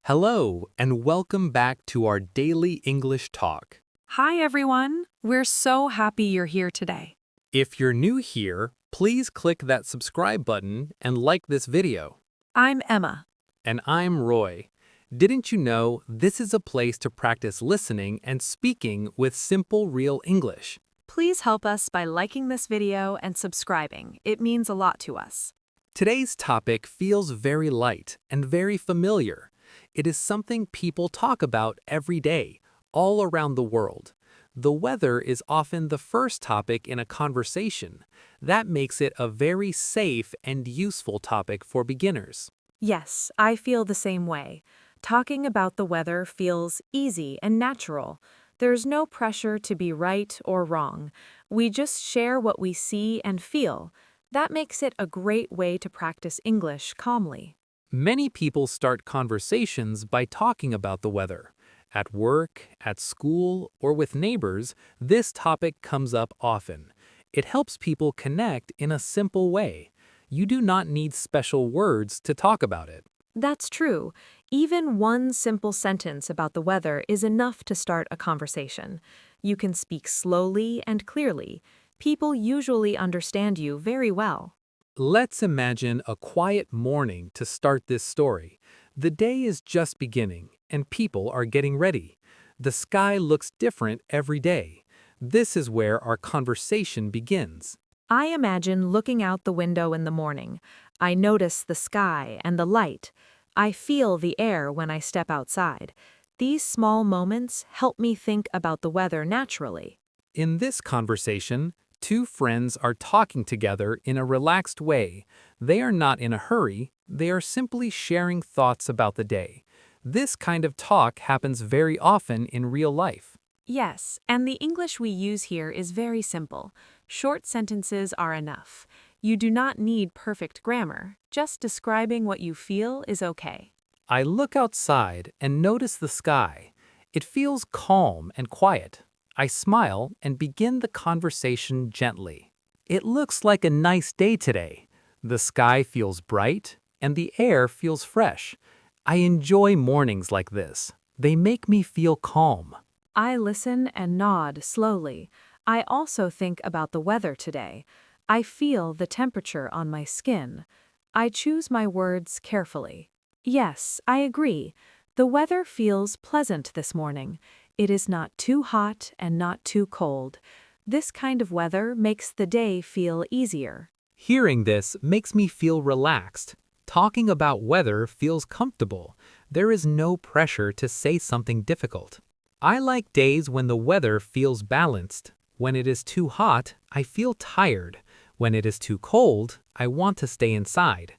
Hello, and welcome back to our daily English talk. Hi, everyone. We're so happy you're here today. If you're new here, please click that subscribe button and like this video. I'm Emma. And I'm Roy. Didn't you know this is a place to practice listening and speaking with simple, real English? Please help us by liking this video and subscribing. It means a lot to us. Today's topic feels very light and very familiar. It is something people talk about every day, all around the world. The weather is often the first topic in a conversation. That makes it a very safe and useful topic for beginners. Yes, I feel the same way. Talking about the weather feels easy and natural. There's no pressure to be right or wrong. We just share what we see and feel. That makes it a great way to practice English calmly. Many people start conversations by talking about the weather. At work, at school, or with neighbors, this topic comes up often. It helps people connect in a simple way. You do not need special words to talk about it. That's true. Even one simple sentence about the weather is enough to start a conversation. You can speak slowly and clearly. People usually understand you very well. Let's imagine a quiet morning to start this story. The day is just beginning, and people are getting ready. The sky looks different every day. This is where our conversation begins. I imagine looking out the window in the morning. I notice the sky and the light. I feel the air when I step outside. These small moments help me think about the weather naturally. In this conversation, two friends are talking together in a relaxed way. They are not in a hurry, they are simply sharing thoughts about the day. This kind of talk happens very often in real life. Yes, and the English we use here is very simple. Short sentences are enough. You do not need perfect grammar. Just describing what you feel is okay. I look outside and notice the sky. It feels calm and quiet. I smile and begin the conversation gently. It looks like a nice day today. The sky feels bright and the air feels fresh. I enjoy mornings like this. They make me feel calm. I listen and nod slowly. I also think about the weather today. I feel the temperature on my skin. I choose my words carefully. Yes, I agree. The weather feels pleasant this morning. It is not too hot and not too cold. This kind of weather makes the day feel easier. Hearing this makes me feel relaxed. Talking about weather feels comfortable. There is no pressure to say something difficult. I like days when the weather feels balanced. When it is too hot, I feel tired. When it is too cold, I want to stay inside.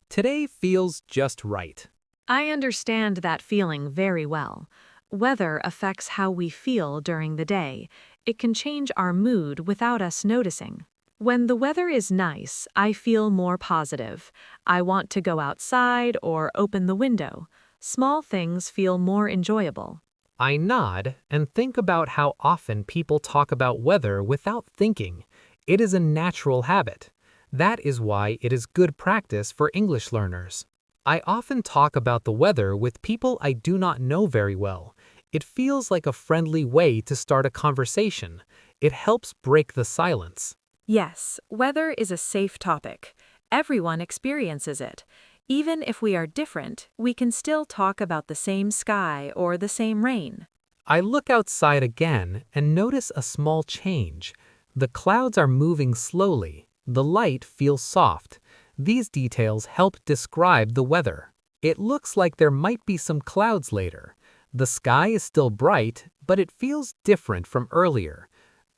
Today feels just right. I understand that feeling very well. Weather affects how we feel during the day. It can change our mood without us noticing. When the weather is nice, I feel more positive. I want to go outside or open the window. Small things feel more enjoyable. I nod and think about how often people talk about weather without thinking. It is a natural habit. That is why it is good practice for English learners. I often talk about the weather with people I do not know very well. It feels like a friendly way to start a conversation. It helps break the silence. Yes, weather is a safe topic. Everyone experiences it. Even if we are different, we can still talk about the same sky or the same rain. I look outside again and notice a small change. The clouds are moving slowly. The light feels soft. These details help describe the weather. It looks like there might be some clouds later. The sky is still bright, but it feels different from earlier.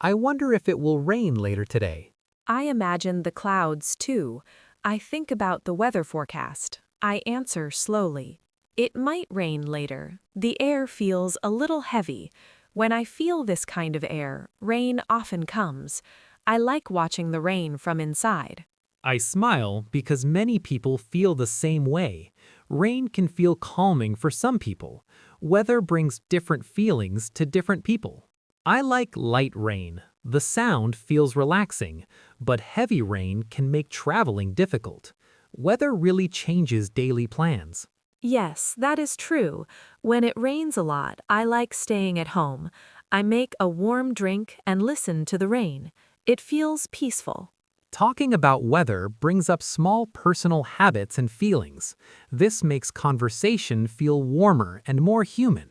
I wonder if it will rain later today. I imagine the clouds too. I think about the weather forecast. I answer slowly. It might rain later. The air feels a little heavy. When I feel this kind of air, rain often comes. I like watching the rain from inside. I smile because many people feel the same way. Rain can feel calming for some people. Weather brings different feelings to different people. I like light rain. The sound feels relaxing, but heavy rain can make traveling difficult. Weather really changes daily plans. Yes, that is true. When it rains a lot, I like staying at home. I make a warm drink and listen to the rain. It feels peaceful. Talking about weather brings up small personal habits and feelings. This makes conversation feel warmer and more human.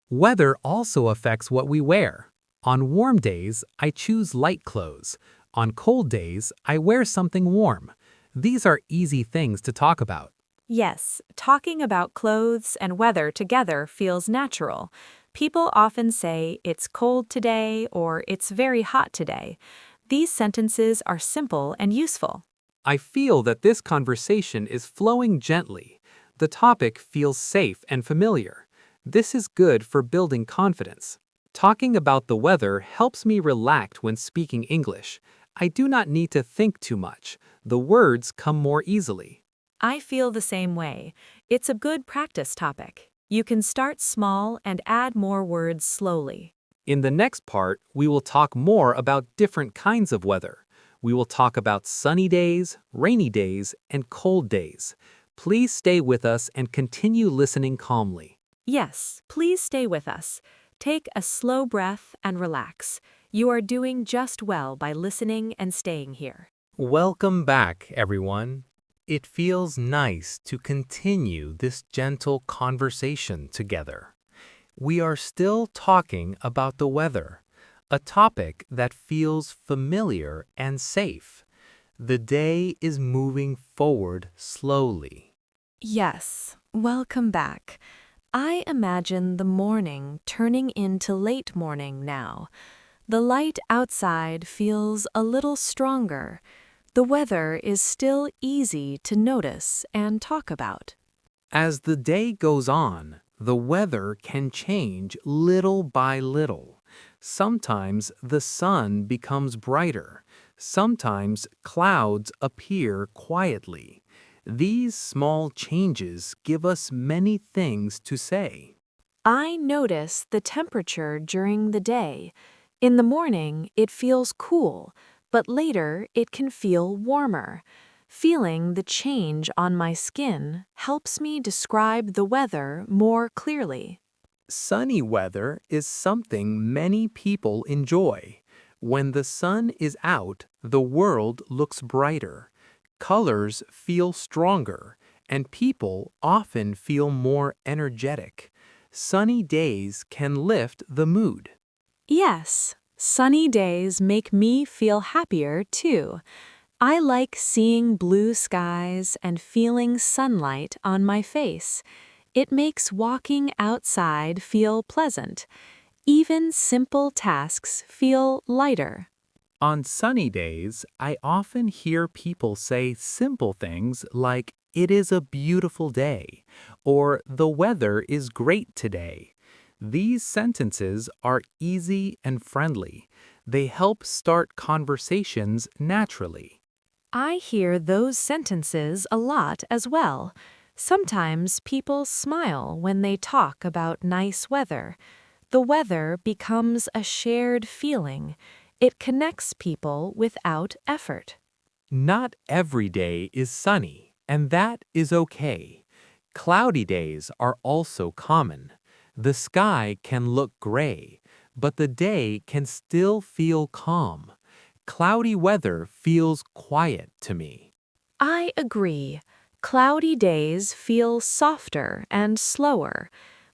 Weather also affects what we wear. On warm days, I choose light clothes. On cold days, I wear something warm. These are easy things to talk about. Yes, talking about clothes and weather together feels natural. People often say it's cold today or it's very hot today. These sentences are simple and useful. I feel that this conversation is flowing gently. The topic feels safe and familiar. This is good for building confidence. Talking about the weather helps me relax when speaking English. I do not need to think too much. The words come more easily. I feel the same way. It's a good practice topic. You can start small and add more words slowly. In the next part, we will talk more about different kinds of weather. We will talk about sunny days, rainy days, and cold days. Please stay with us and continue listening calmly. Yes, please stay with us. Take a slow breath and relax. You are doing just well by listening and staying here. Welcome back, everyone. It feels nice to continue this gentle conversation together. We are still talking about the weather, a topic that feels familiar and safe. The day is moving forward slowly. Yes, welcome back. I imagine the morning turning into late morning now. The light outside feels a little stronger. The weather is still easy to notice and talk about. As the day goes on, the weather can change little by little. Sometimes the sun becomes brighter. Sometimes clouds appear quietly. These small changes give us many things to say. I notice the temperature during the day. In the morning, it feels cool, but later it can feel warmer. Feeling the change on my skin helps me describe the weather more clearly. Sunny weather is something many people enjoy. When the sun is out, the world looks brighter. Colors feel stronger, and people often feel more energetic. Sunny days can lift the mood. Yes, sunny days make me feel happier too. I like seeing blue skies and feeling sunlight on my face. It makes walking outside feel pleasant. Even simple tasks feel lighter. On sunny days, I often hear people say simple things like, "It is a beautiful day," or "The weather is great today." These sentences are easy and friendly. They help start conversations naturally. I hear those sentences a lot as well. Sometimes people smile when they talk about nice weather. The weather becomes a shared feeling. It connects people without effort. Not every day is sunny, and that is okay. Cloudy days are also common. The sky can look gray, but the day can still feel calm. Cloudy weather feels quiet to me. I agree. Cloudy days feel softer and slower.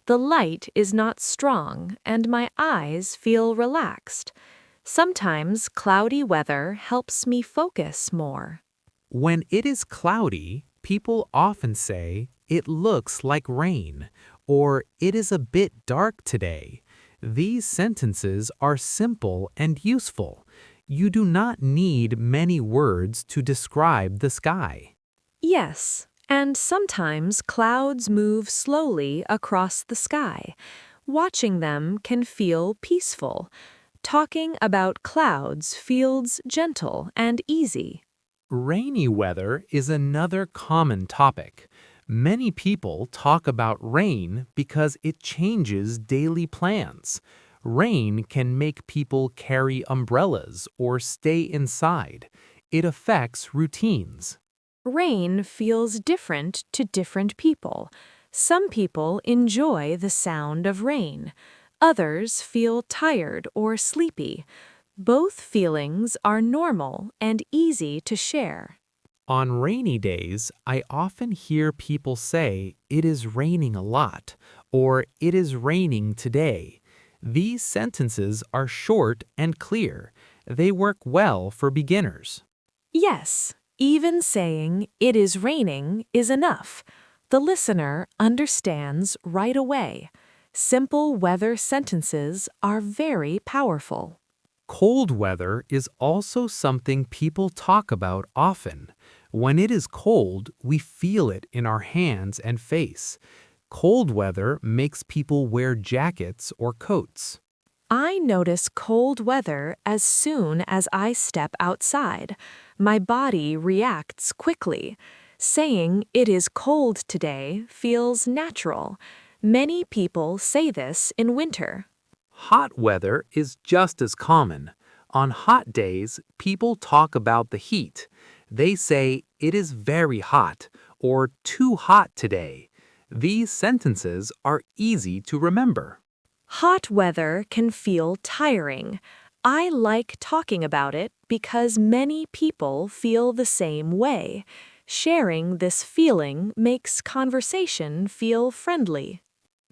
The light is not strong, and my eyes feel relaxed. Sometimes cloudy weather helps me focus more. When it is cloudy, people often say, "It looks like rain," or "It is a bit dark today." These sentences are simple and useful. You do not need many words to describe the sky. Yes, and sometimes clouds move slowly across the sky. Watching them can feel peaceful. Talking about clouds feels gentle and easy. Rainy weather is another common topic. Many people talk about rain because it changes daily plans. Rain can make people carry umbrellas or stay inside. It affects routines. Rain feels different to different people. Some people enjoy the sound of rain. Others feel tired or sleepy. Both feelings are normal and easy to share. On rainy days, I often hear people say, "It is raining a lot," or "It is raining today." These sentences are short and clear. They work well for beginners. Yes, even saying "it is raining" is enough. The listener understands right away. Simple weather sentences are very powerful. Cold weather is also something people talk about often. When it is cold, we feel it in our hands and face. Cold weather makes people wear jackets or coats. I notice cold weather as soon as I step outside. My body reacts quickly. Saying "it is cold today" feels natural. Many people say this in winter. Hot weather is just as common. On hot days, people talk about the heat. They say, "It is very hot," or "too hot today." These sentences are easy to remember. Hot weather can feel tiring. I like talking about it because many people feel the same way. Sharing this feeling makes conversation feel friendly.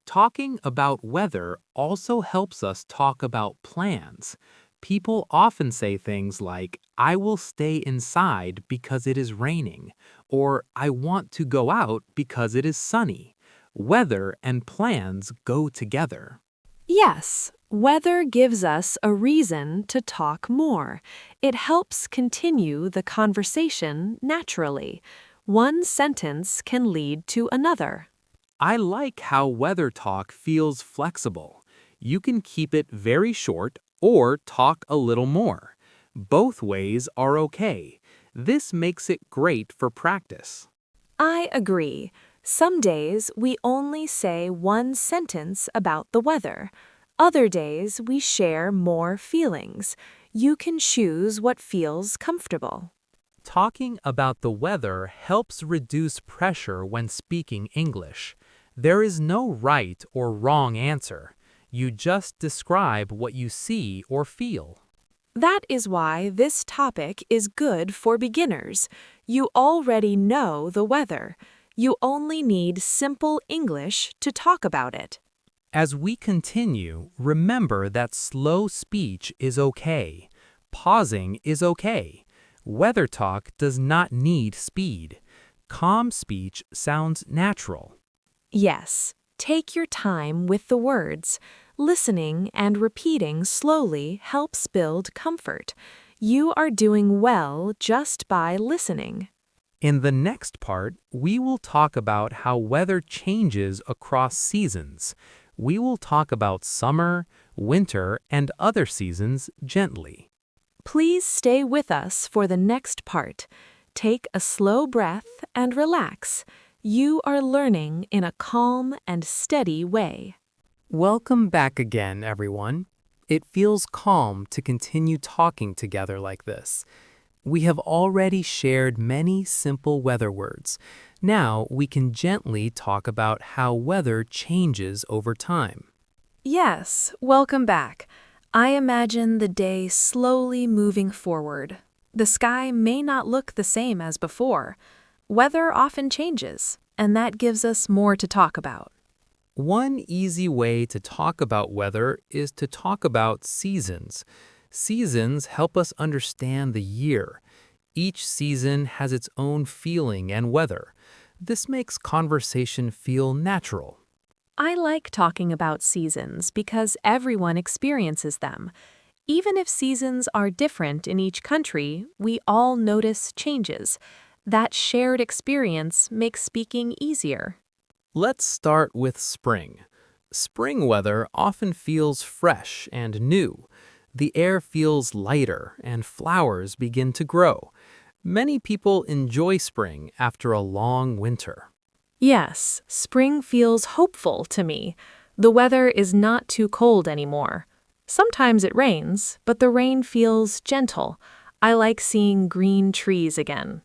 Talking about weather also helps us talk about plans. People often say things like, "I will stay inside because it is raining," or "I want to go out because it is sunny." Weather and plans go together. Yes, weather gives us a reason to talk more. It helps continue the conversation naturally. One sentence can lead to another. I like how weather talk feels flexible. You can keep it very short or talk a little more. Both ways are okay. This makes it great for practice. I agree. Some days we only say one sentence about the weather. Other days we share more feelings. You can choose what feels comfortable. Talking about the weather helps reduce pressure when speaking English. There is no right or wrong answer. You just describe what you see or feel. That is why this topic is good for beginners. You already know the weather. You only need simple English to talk about it. As we continue, remember that slow speech is okay. Pausing is okay. Weather talk does not need speed. Calm speech sounds natural. Yes, take your time with the words. Listening and repeating slowly helps build comfort. You are doing well just by listening. In the next part, we will talk about how weather changes across seasons. We will talk about summer, winter, and other seasons gently. Please stay with us for the next part. Take a slow breath and relax. You are learning in a calm and steady way. Welcome back again, everyone. It feels calm to continue talking together like this. We have already shared many simple weather words. Now we can gently talk about how weather changes over time. Yes, welcome back. I imagine the day slowly moving forward. The sky may not look the same as before. Weather often changes, and that gives us more to talk about. One easy way to talk about weather is to talk about seasons. Seasons help us understand the year. Each season has its own feeling and weather. This makes conversation feel natural. I like talking about seasons because everyone experiences them. Even if seasons are different in each country, we all notice changes. That shared experience makes speaking easier. Let's start with spring. Spring weather often feels fresh and new. The air feels lighter and flowers begin to grow. Many people enjoy spring after a long winter. Yes, spring feels hopeful to me. The weather is not too cold anymore. Sometimes it rains, but the rain feels gentle. I like seeing green trees again.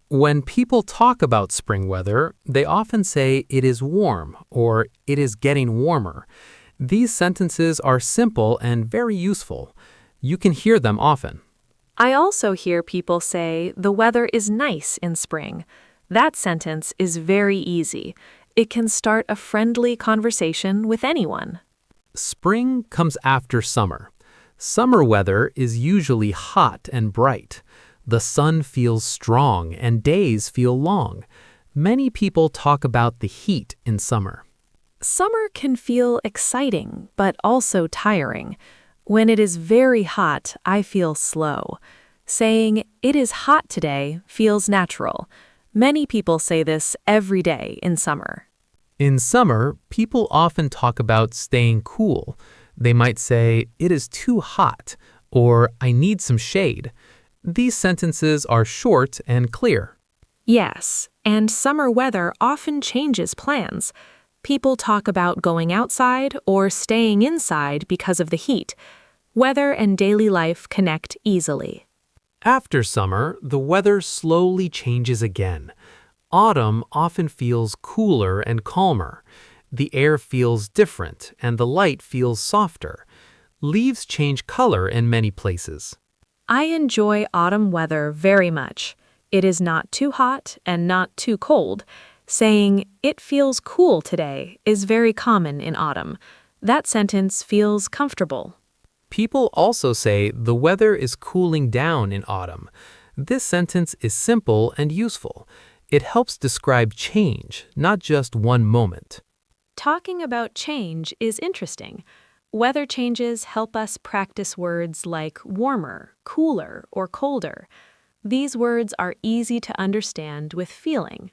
When people talk about spring weather, they often say it is warm or it is getting warmer. These sentences are simple and very useful. You can hear them often. I also hear people say the weather is nice in spring. That sentence is very easy. It can start a friendly conversation with anyone. Spring comes after summer. Summer weather is usually hot and bright. The sun feels strong and days feel long. Many people talk about the heat in summer. Summer can feel exciting, but also tiring. When it is very hot, I feel slow. Saying, "It is hot today," feels natural. Many people say this every day in summer. In summer, people often talk about staying cool. They might say, "It is too hot," or "I need some shade." These sentences are short and clear. Yes, and summer weather often changes plans. People talk about going outside or staying inside because of the heat. Weather and daily life connect easily. After summer, the weather slowly changes again. Autumn often feels cooler and calmer. The air feels different and the light feels softer. Leaves change color in many places. I enjoy autumn weather very much. It is not too hot and not too cold. Saying, "It feels cool today," is very common in autumn. That sentence feels comfortable. People also say the weather is cooling down in autumn. This sentence is simple and useful. It helps describe change, not just one moment. Talking about change is interesting. Weather changes help us practice words like warmer, cooler, or colder. These words are easy to understand with feeling.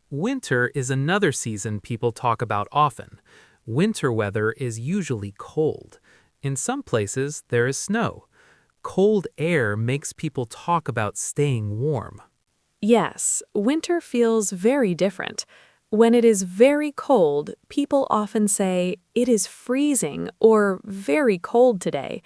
Winter is another season people talk about often. Winter weather is usually cold. In some places, there is snow. Cold air makes people talk about staying warm. Yes, winter feels very different. When it is very cold, people often say, "It is freezing" or "very cold today."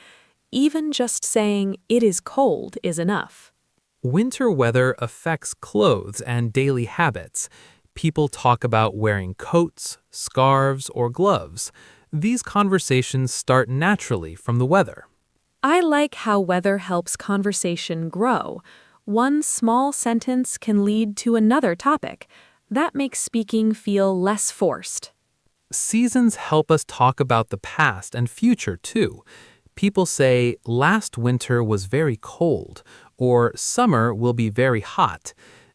Even just saying, "It is cold" is enough. Winter weather affects clothes and daily habits. People talk about wearing coats, scarves, or gloves. These conversations start naturally from the weather. I like how weather helps conversation grow. One small sentence can lead to another topic. That makes speaking feel less forced. Seasons help us talk about the past and future too. People say, "Last winter was very cold," or "Summer will be very hot."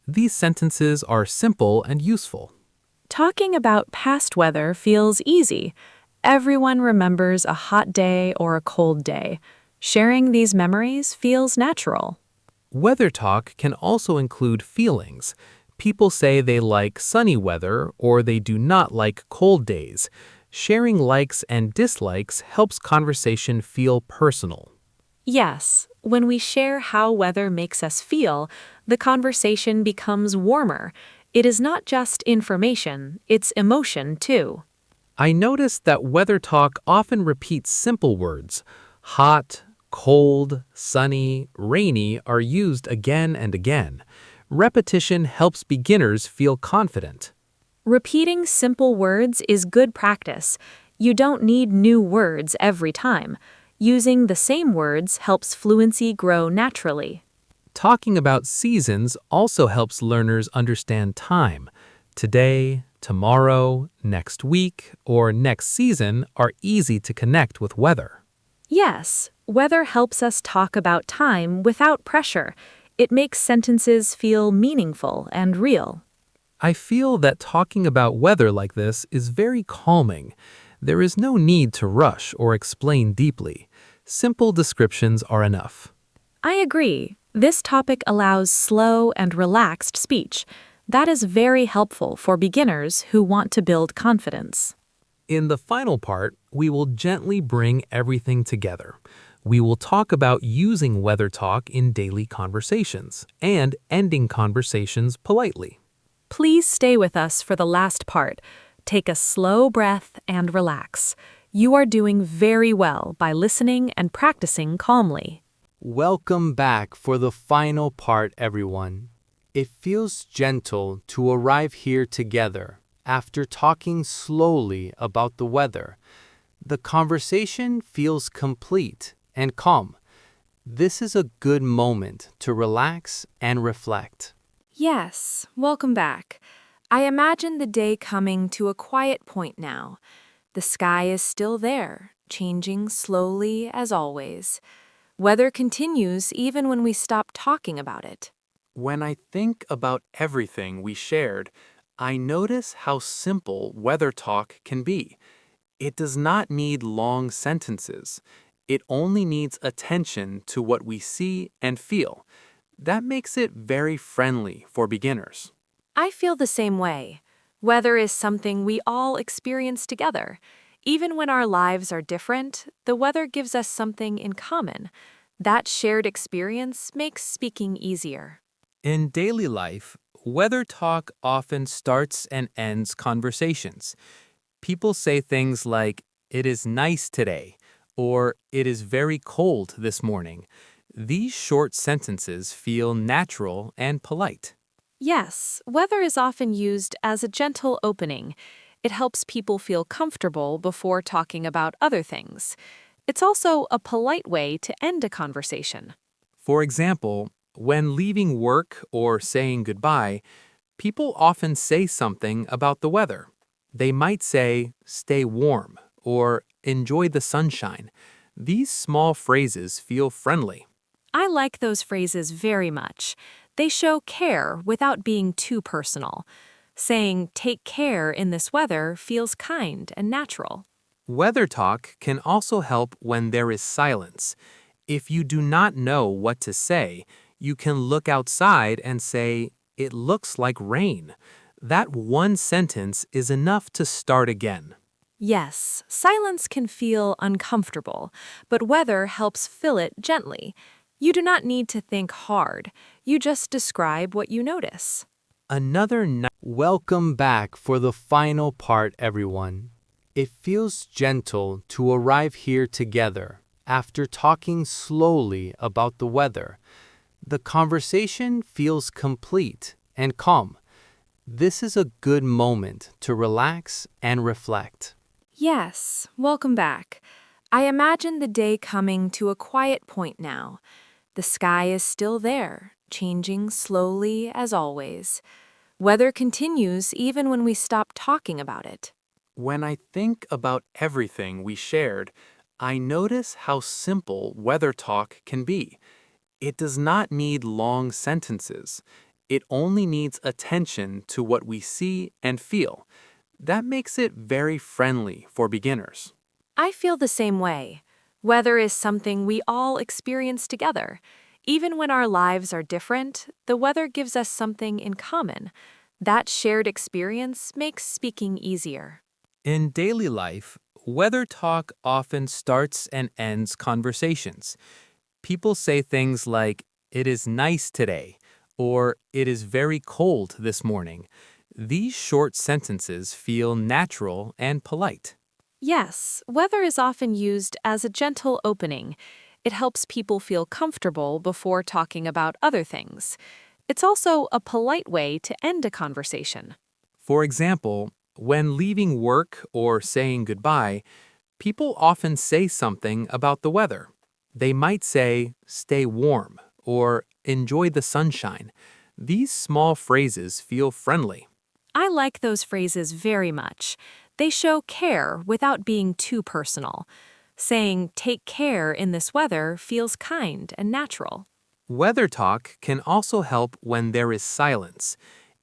These sentences are simple and useful. Talking about past weather feels easy. Everyone remembers a hot day or a cold day. Sharing these memories feels natural. Weather talk can also include feelings. People say they like sunny weather or they do not like cold days. Sharing likes and dislikes helps conversation feel personal. Yes, when we share how weather makes us feel, the conversation becomes warmer. It is not just information, it's emotion too. I noticed that weather talk often repeats simple words. Hot, cold, sunny, rainy are used again and again. Repetition helps beginners feel confident. Repeating simple words is good practice. You don't need new words every time. Using the same words helps fluency grow naturally. Talking about seasons also helps learners understand time. Today, tomorrow, next week, or next season are easy to connect with weather. Yes, weather helps us talk about time without pressure. It makes sentences feel meaningful and real. I feel that talking about weather like this is very calming. There is no need to rush or explain deeply. Simple descriptions are enough. I agree. This topic allows slow and relaxed speech. That is very helpful for beginners who want to build confidence. In the final part, we will gently bring everything together. We will talk about using weather talk in daily conversations and ending conversations politely. Please stay with us for the last part. Take a slow breath and relax. You are doing very well by listening and practicing calmly. Welcome back for the final part, everyone. It feels gentle to arrive here together after talking slowly about the weather. The conversation feels complete and calm. This is a good moment to relax and reflect. Yes, welcome back. I imagine the day coming to a quiet point now. The sky is still there, changing slowly as always. Weather continues even when we stop talking about it. When I think about everything we shared, I notice how simple weather talk can be. It does not need long sentences. It only needs attention to what we see and feel. That makes it very friendly for beginners. I feel the same way. Weather is something we all experience together. Even when our lives are different, the weather gives us something in common. That shared experience makes speaking easier. In daily life, weather talk often starts and ends conversations. People say things like, "It is nice today," or "It is very cold this morning." These short sentences feel natural and polite. Yes, weather is often used as a gentle opening. It helps people feel comfortable before talking about other things. It's also a polite way to end a conversation. For example, when leaving work or saying goodbye, people often say something about the weather. They might say, "Stay warm," or "Enjoy the sunshine." These small phrases feel friendly. I like those phrases very much. They show care without being too personal. Saying, "take care in this weather" feels kind and natural. Weather talk can also help when there is silence. If you do not know what to say, you can look outside and say, "It looks like rain." That one sentence is enough to start again. Yes, silence can feel uncomfortable, but weather helps fill it gently. You do not need to think hard. You just describe what you notice. Welcome back for the final part, everyone. It feels gentle to arrive here together after talking slowly about the weather. The conversation feels complete and calm. This is a good moment to relax and reflect. Yes, welcome back. I imagine the day coming to a quiet point now. The sky is still there, changing slowly as always. Weather continues even when we stop talking about it. When I think about everything we shared, I notice how simple weather talk can be. It does not need long sentences. It only needs attention to what we see and feel. That makes it very friendly for beginners. I feel the same way. Weather is something we all experience together. Even when our lives are different, the weather gives us something in common. That shared experience makes speaking easier. In daily life, weather talk often starts and ends conversations. People say things like, "It is nice today," or "It is very cold this morning." These short sentences feel natural and polite. Yes, weather is often used as a gentle opening. It helps people feel comfortable before talking about other things. It's also a polite way to end a conversation. For example, when leaving work or saying goodbye, people often say something about the weather. They might say, "Stay warm," or "Enjoy the sunshine." These small phrases feel friendly. I like those phrases very much. They show care without being too personal. Saying, "take care in this weather" feels kind and natural. Weather talk can also help when there is silence.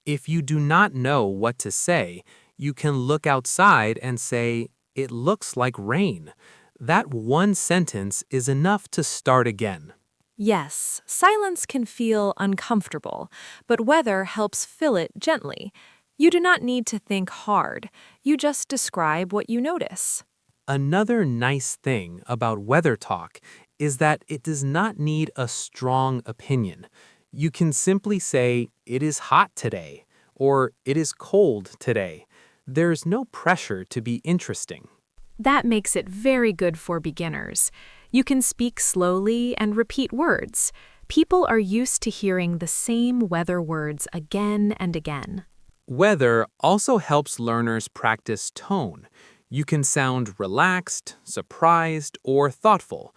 If you do not know what to say, you can look outside and say, "It looks like rain." That one sentence is enough to start again. Yes, silence can feel uncomfortable, but weather helps fill it gently. You do not need to think hard. You just describe what you notice. Another nice thing about weather talk is that it does not need a strong opinion. You can simply say, "It is hot today," or "It is cold today." There's no pressure to be interesting. That makes it very good for beginners. You can speak slowly and repeat words. People are used to hearing the same weather words again and again. Weather also helps learners practice tone. You can sound relaxed, surprised, or thoughtful.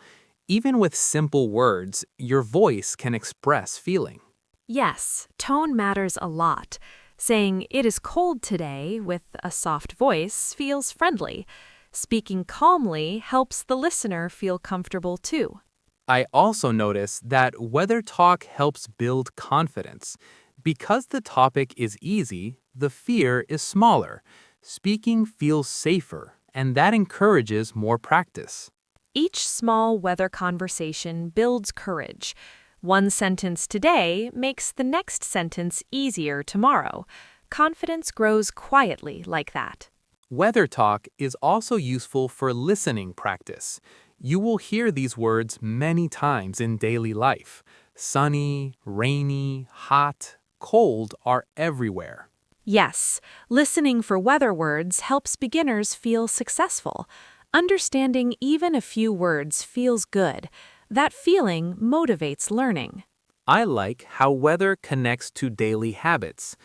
Even with simple words, your voice can express feeling. Yes, tone matters a lot. Saying, "It is cold today," with a soft voice feels friendly. Speaking calmly helps the listener feel comfortable too. I also notice that weather talk helps build confidence. Because the topic is easy, the fear is smaller. Speaking feels safer, and that encourages more practice. Each small weather conversation builds courage. One sentence today makes the next sentence easier tomorrow. Confidence grows quietly like that. Weather talk is also useful for listening practice. You will hear these words many times in daily life. Sunny, rainy, hot, cold are everywhere. Yes, listening for weather words helps beginners feel successful. Understanding even a few words feels good. That feeling motivates learning. I like how weather connects to daily habits.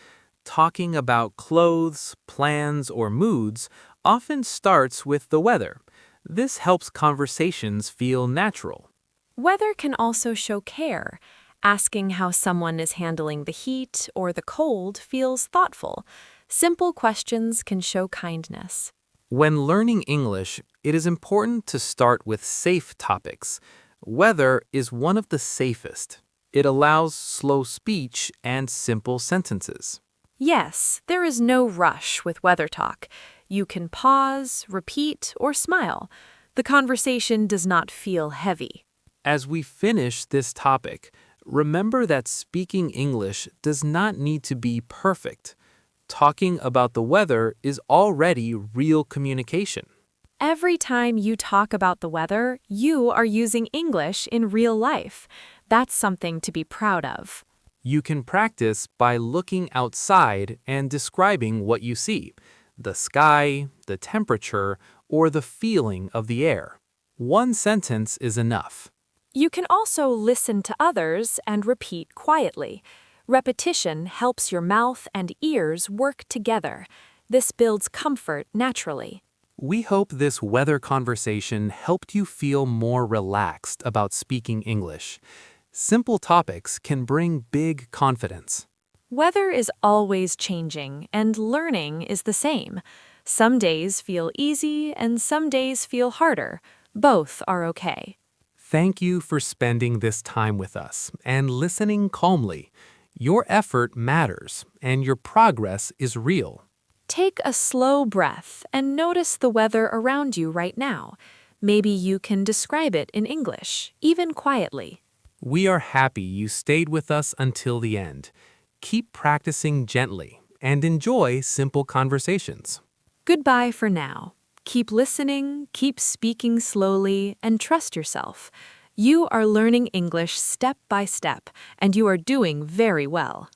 Talking about clothes, plans, or moods often starts with the weather. This helps conversations feel natural. Weather can also show care. Asking how someone is handling the heat or the cold feels thoughtful. Simple questions can show kindness. When learning English, it is important to start with safe topics. Weather is one of the safest. It allows slow speech and simple sentences. Yes, there is no rush with weather talk. You can pause, repeat, or smile. The conversation does not feel heavy. As we finish this topic, remember that speaking English does not need to be perfect. Talking about the weather is already real communication. Every time you talk about the weather, you are using English in real life. That's something to be proud of. You can practice by looking outside and describing what you see, the sky, the temperature, or the feeling of the air. One sentence is enough. You can also listen to others and repeat quietly. Repetition helps your mouth and ears work together. This builds comfort naturally. We hope this weather conversation helped you feel more relaxed about speaking English. Simple topics can bring big confidence. Weather is always changing, and learning is the same. Some days feel easy and some days feel harder. Both are okay. Thank you for spending this time with us and listening calmly. Your effort matters, and your progress is real. Take a slow breath and notice the weather around you right now. Maybe you can describe it in English, even quietly. We are happy you stayed with us until the end. Keep practicing gently and enjoy simple conversations. Goodbye for now. Keep listening, keep speaking slowly, and trust yourself. You are learning English step by step, and you are doing very well.